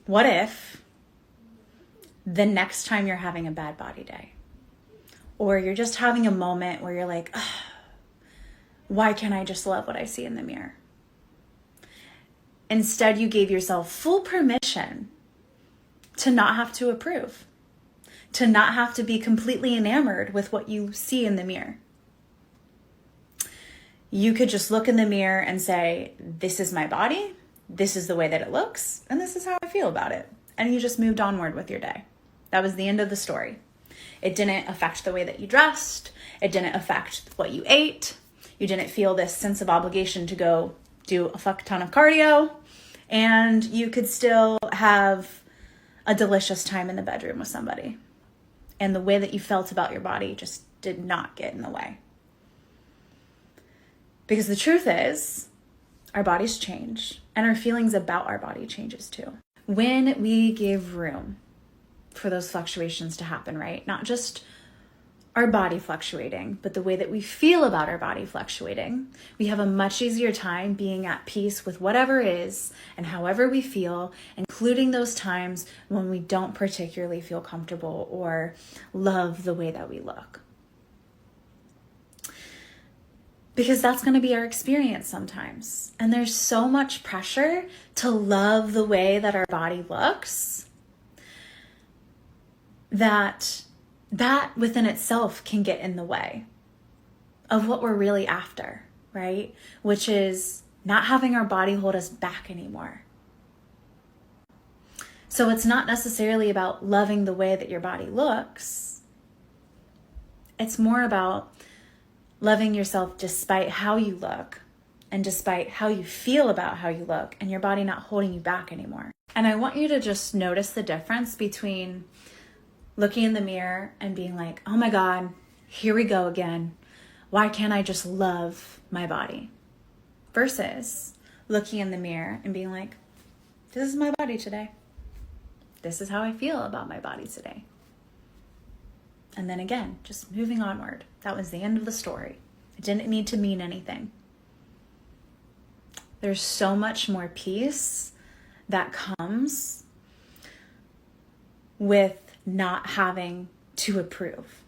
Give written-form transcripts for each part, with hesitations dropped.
what if the next time you're having a bad body day, or you're just having a moment where you're like, why can't I just love what I see in the mirror? Instead, you gave yourself full permission to not have to approve, to not have to be completely enamored with what you see in the mirror. You could just look in the mirror and say, this is my body, this is the way that it looks, and this is how I feel about it. And you just moved onward with your day. That was the end of the story. It didn't affect the way that you dressed. It didn't affect what you ate. You didn't feel this sense of obligation to go do a fuck ton of cardio. And you could still have a delicious time in the bedroom with somebody. And the way that you felt about your body just did not get in the way. Because the truth is, our bodies change, and our feelings about our body changes too. When we give room for those fluctuations to happen, right? Not just our body fluctuating, but the way that we feel about our body fluctuating, we have a much easier time being at peace with whatever is and however we feel, including those times when we don't particularly feel comfortable or love the way that we look. Because that's going to be our experience sometimes. And there's so much pressure to love the way that our body looks that within itself can get in the way of what we're really after, right? Which is not having our body hold us back anymore. So it's not necessarily about loving the way that your body looks. It's more about loving yourself despite how you look and despite how you feel about how you look, and your body not holding you back anymore. And I want you to just notice the difference between looking in the mirror and being like, oh my God, here we go again. Why can't I just love my body? Versus looking in the mirror and being like, this is my body today. This is how I feel about my body today. And then again, just moving onward. That was the end of the story. It didn't need to mean anything. There's so much more peace that comes with not having to approve,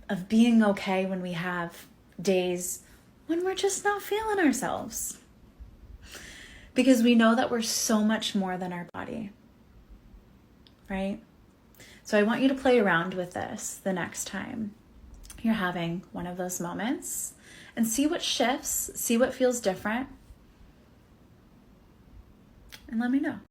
of being okay when we have days when we're just not feeling ourselves. Because we know that we're so much more than our body, right? So I want you to play around with this the next time you're having one of those moments and see what shifts, see what feels different, and let me know.